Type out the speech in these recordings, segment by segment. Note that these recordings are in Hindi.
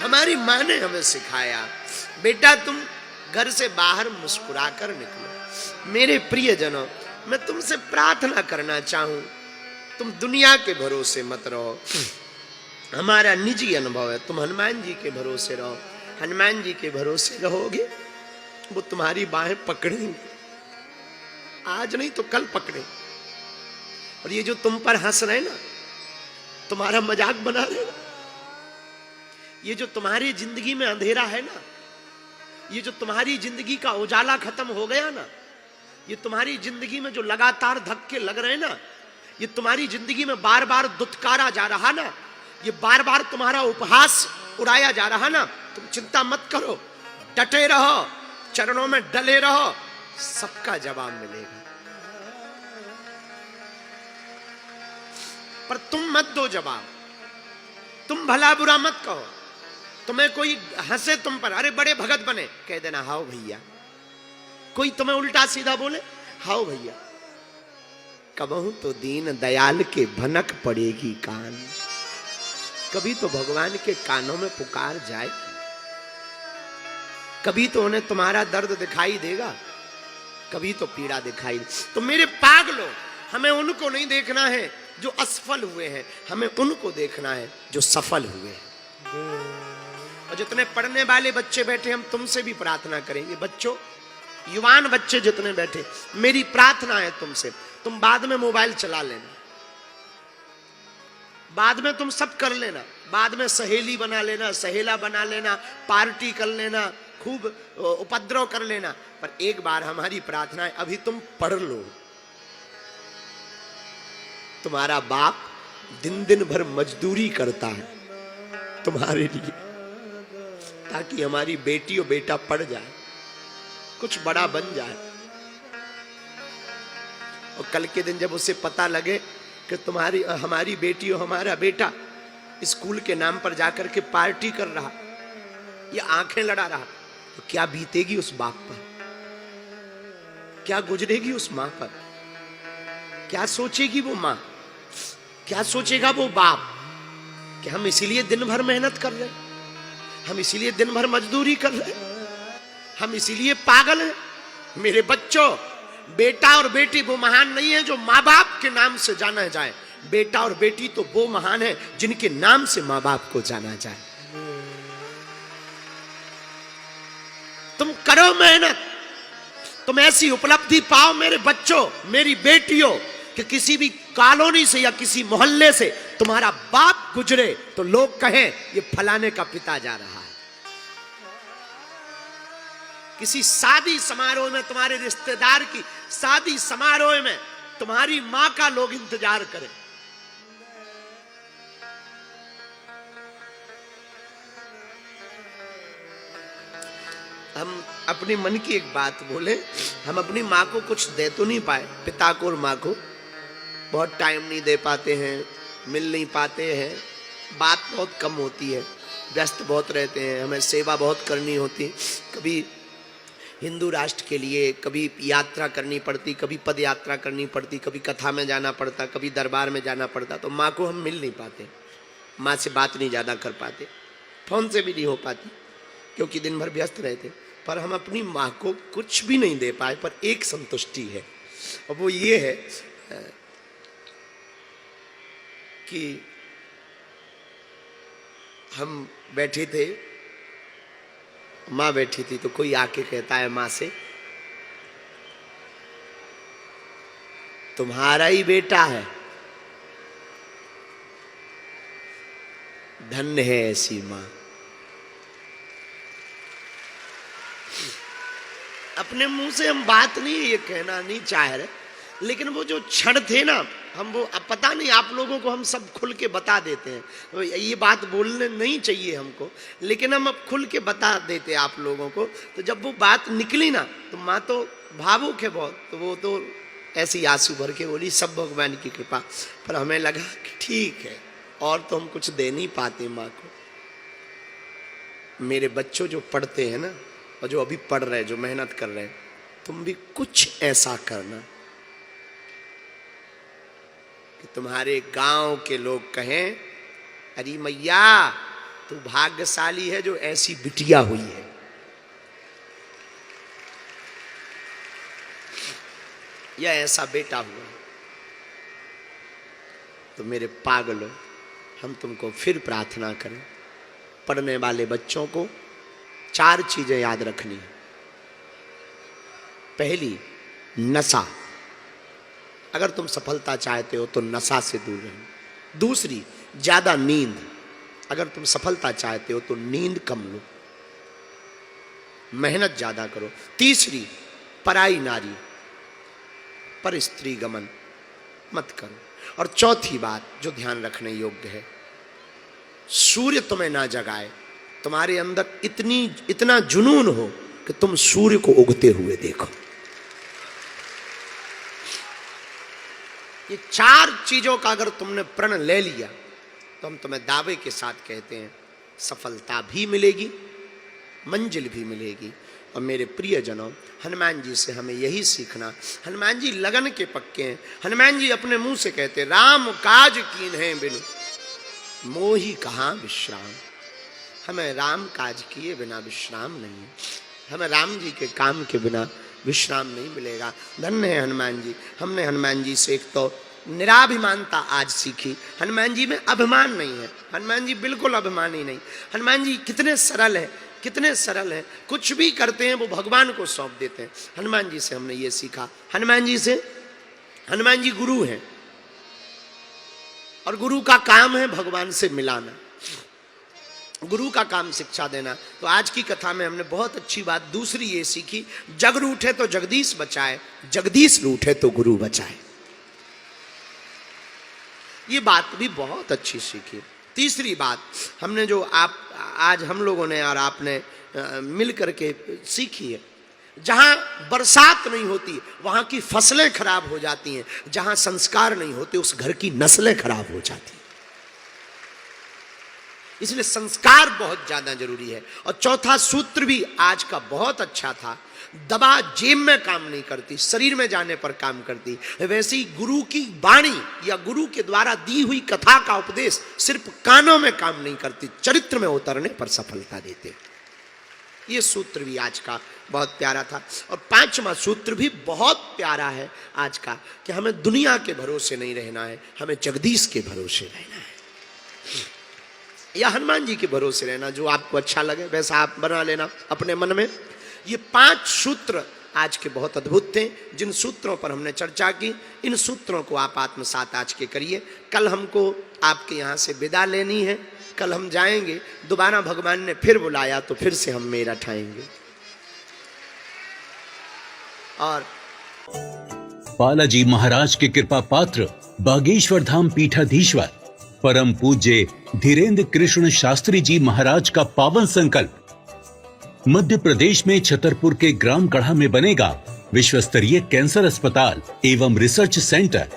हमारी माँ ने हमें सिखाया, बेटा तुम घर से बाहर मुस्कुरा कर निकलो। मेरे प्रियजनों, मैं तुमसे प्रार्थना करना चाहूं, तुम दुनिया के भरोसे मत रहो। हमारा निजी अनुभव है, तुम हनुमान जी के भरोसे रहो। हनुमान जी के भरोसे रहोगे, वो तुम्हारी बाहें पकड़ेंगे, आज नहीं तो कल पकड़े। और ये जो तुम पर हंस रहे ना, तुम्हारा मजाक बना रहे ना, ये जो तुम्हारी जिंदगी में अंधेरा है ना, ये जो तुम्हारी जिंदगी का उजाला खत्म हो गया ना, ये तुम्हारी जिंदगी में जो लगातार धक्के लग रहे हैं ना, ये तुम्हारी जिंदगी में बार बार दुत्कारा जा रहा ना, ये बार बार तुम्हारा उपहास उड़ाया जा रहा ना, तुम चिंता मत करो, डटे रहो, चरणों में डले रहो, सबका जवाब मिलेगा। पर तुम मत दो जवाब, तुम भला बुरा मत कहो। तुम्हें कोई हंसे तुम पर, अरे बड़े भगत बने, कह देना हाओ भैया। कोई तुम्हें उल्टा सीधा बोले, हाओ भैया। कबहू तो दीन दयाल के भनक पड़ेगी कान, कभी तो भगवान के कानों में पुकार जाएगी, कभी तो उन्हें तुम्हारा दर्द दिखाई देगा, कभी तो पीड़ा दिखाई। तो मेरे पागलों, हमें उनको नहीं देखना है जो असफल हुए हैं, हमें उनको देखना है जो सफल हुए हैं। और जितने पढ़ने वाले बच्चे बैठे, हम तुमसे भी प्रार्थना करेंगे, बच्चों, युवान बच्चे जितने बैठे, मेरी प्रार्थना है तुमसे, तुम बाद में मोबाइल चला लेना, बाद में तुम सब कर लेना, बाद में सहेली बना लेना, सहेला बना लेना, पार्टी कर लेना, खूब उपद्रव कर लेना, पर एक बार हमारी प्रार्थना है, अभी तुम पढ़ लो। तुम्हारा बाप दिन दिन भर मजदूरी करता है तुम्हारे लिए, ताकि हमारी बेटी और बेटा पढ़ जाए, कुछ बड़ा बन जाए। और कल के दिन जब उसे पता लगे कि तुम्हारी हमारी बेटी और हमारा बेटा स्कूल के नाम पर जाकर के पार्टी कर रहा, ये आंखें लड़ा रहा, तो क्या बीतेगी उस बाप पर, क्या गुजरेगी उस मां पर, क्या सोचेगी वो मां, क्या सोचेगा वो बाप कि हम इसीलिए दिन भर मेहनत कर रहे, हम इसीलिए दिन भर मजदूरी कर रहे, हम इसीलिए पागल हैं। मेरे बच्चों, बेटा और बेटी वो महान नहीं है जो माँ बाप के नाम से जाना जाए, बेटा और बेटी तो वो महान है जिनके नाम से माँ बाप को जाना जाए। तुम करो मेहनत, तुम ऐसी उपलब्धि पाओ मेरे बच्चों, मेरी बेटियों, कि किसी भी कॉलोनी से या किसी मोहल्ले से तुम्हारा बाप गुजरे तो लोग कहें ये फलाने का पिता जा रहा है। किसी शादी समारोह में, तुम्हारे रिश्तेदार की शादी समारोह में तुम्हारी मां का लोग इंतजार करें। हम अपनी मन की एक बात बोले, हम अपनी माँ को कुछ दे तो नहीं पाए, पिता को और माँ को बहुत टाइम नहीं दे पाते हैं, मिल नहीं पाते हैं, बात बहुत कम होती है, व्यस्त बहुत रहते हैं, हमें सेवा बहुत करनी होती, कभी हिंदू राष्ट्र के लिए कभी यात्रा करनी पड़ती, कभी पद यात्रा करनी पड़ती, कभी कथा में जाना पड़ता, कभी दरबार में जाना पड़ता, तो माँ को हम मिल नहीं पाते, माँ से बात नहीं ज़्यादा कर पाते, फोन से भी नहीं हो पाती क्योंकि दिन भर व्यस्त रहते। पर हम अपनी माँ को कुछ भी नहीं दे पाए, पर एक संतुष्टि है, और वो ये है कि हम बैठे थे, माँ बैठी थी, तो कोई आके कहता है माँ से, तुम्हारा ही बेटा है, धन्य है ऐसी माँ। अपने मुंह से हम बात नहीं ये कहना नहीं चाह रहे, लेकिन वो जो क्षण थे ना, हम वो अब पता नहीं आप लोगों को हम सब खुल के बता देते हैं, ये बात बोलने नहीं चाहिए हमको, लेकिन हम अब खुल के बता देते आप लोगों को। तो जब वो बात निकली ना, तो माँ तो भावुक है बहुत, तो वो तो ऐसी आंसू भर के बोली सब भगवान की कृपा। पर हमें लगा कि ठीक है, और तो हम कुछ दे नहीं पाते माँ को। मेरे बच्चों जो पढ़ते हैं ना, और जो अभी पढ़ रहे हैं, जो मेहनत कर रहे हैं, तुम भी कुछ ऐसा करना कि तुम्हारे गांव के लोग कहें, अरे मैया तू भाग्यशाली है जो ऐसी बिटिया हुई है। या ऐसा बेटा हुआ। तो मेरे पागलों, हम तुमको फिर प्रार्थना करें, पढ़ने वाले बच्चों को 4 चीजें याद रखनी है। पहली, नशा। अगर तुम सफलता चाहते हो तो नशा से दूर रहो। दूसरी, ज्यादा नींद। अगर तुम सफलता चाहते हो तो नींद कम लो, मेहनत ज्यादा करो। तीसरी, पराई नारी पर स्त्री गमन मत करो। और चौथी बात जो ध्यान रखने योग्य है, सूर्य तुम्हें ना जगाए, तुम्हारे अंदर इतना जुनून हो कि तुम सूर्य को उगते हुए देखो। ये 4 चीजों का अगर तुमने प्रण ले लिया तो हम तुम्हें दावे के साथ कहते हैं सफलता भी मिलेगी, मंजिल भी मिलेगी। और मेरे प्रियजनों, हनुमान जी से हमें यही सीखना। हनुमान जी लगन के पक्के हैं। हनुमान जी अपने मुंह से कहते राम काज कीन है बिनु मोही कहाँ विश्राम। हमें राम काज किए बिना विश्राम नहीं है। हमें राम जी के काम के बिना विश्राम नहीं मिलेगा। धन्य है हनुमान जी। हमने हनुमान जी से एक तो निराभिमानता आज सीखी। हनुमान जी में अभिमान नहीं है। हनुमान जी बिल्कुल अभिमानी नहीं। हनुमान जी कितने सरल है, कितने सरल है। कुछ भी करते हैं वो भगवान को सौंप देते हैं। हनुमान जी से हमने ये सीखा। हनुमान जी गुरु हैं और गुरु का काम है भगवान से मिलाना, गुरु का काम शिक्षा देना। तो आज की कथा में हमने बहुत अच्छी बात दूसरी ये सीखी, जग रूठे तो जगदीश बचाए, जगदीश रूठे तो गुरु बचाए। ये बात भी बहुत अच्छी सीखी। तीसरी बात हमने जो आज हम लोगों ने और आपने मिल करके सीखी है, जहां बरसात नहीं होती वहां की फसलें खराब हो जाती हैं, जहां संस्कार नहीं होते उस घर की नस्लें खराब हो जाती हैं। इसलिए संस्कार बहुत ज्यादा जरूरी है। और चौथा सूत्र भी आज का बहुत अच्छा था, दवा जेब में काम नहीं करती, शरीर में जाने पर काम करती। वैसे ही गुरु की वाणी या गुरु के द्वारा दी हुई कथा का उपदेश सिर्फ कानों में काम नहीं करती, चरित्र में उतरने पर सफलता देते। ये सूत्र भी आज का बहुत प्यारा था। और 5वां सूत्र भी बहुत प्यारा है आज का, कि हमें दुनिया के भरोसे नहीं रहना है, हमें जगदीश के भरोसे रहना है, या हनुमान जी के भरोसे रहना। जो आपको अच्छा लगे वैसा आप बना लेना अपने मन में। ये 5 सूत्र आज के बहुत अद्भुत थे, जिन सूत्रों पर हमने चर्चा की। इन सूत्रों को आप आत्मसात आज के करिए। कल हमको आपके यहाँ से विदा लेनी है, कल हम जाएंगे। दोबारा भगवान ने फिर बुलाया तो फिर से हम मेरठ आएंगे। और बालाजी महाराज के कृपा पात्र बागेश्वर धाम पीठाधीश्वर परम पूज्य धीरेन्द्र कृष्ण शास्त्री जी महाराज का पावन संकल्प, मध्य प्रदेश में छतरपुर के ग्राम गढ़ा में बनेगा विश्व स्तरीय कैंसर अस्पताल एवं रिसर्च सेंटर,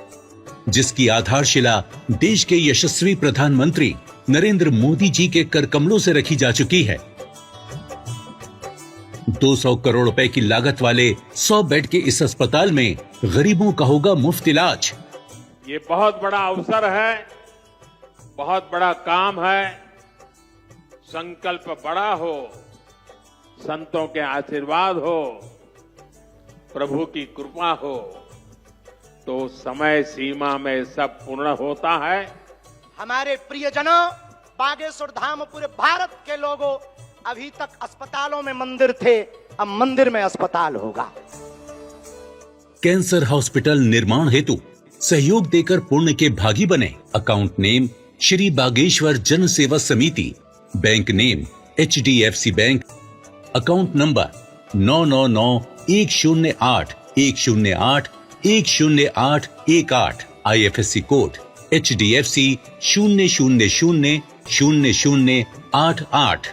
जिसकी आधारशिला देश के यशस्वी प्रधानमंत्री नरेंद्र मोदी जी के कर कमलों से रखी जा चुकी है। 200 करोड़ रुपए की लागत वाले 100 बेड के इस अस्पताल में गरीबों का होगा मुफ्त इलाज। ये बहुत बड़ा अवसर है, बहुत बड़ा काम है। संकल्प बड़ा हो, संतों के आशीर्वाद हो, प्रभु की कृपा हो तो समय सीमा में सब पूर्ण होता है। हमारे प्रियजनों, बागेश्वर धाम पूरे भारत के लोगों, अभी तक अस्पतालों में मंदिर थे, अब मंदिर में अस्पताल होगा। कैंसर हॉस्पिटल निर्माण हेतु सहयोग देकर पुण्य के भागी बने। अकाउंट नेम श्री बागेश्वर जन सेवा समिति, bank name HDFC bank, account number 999108108108, IFSC code HDFC 0000088।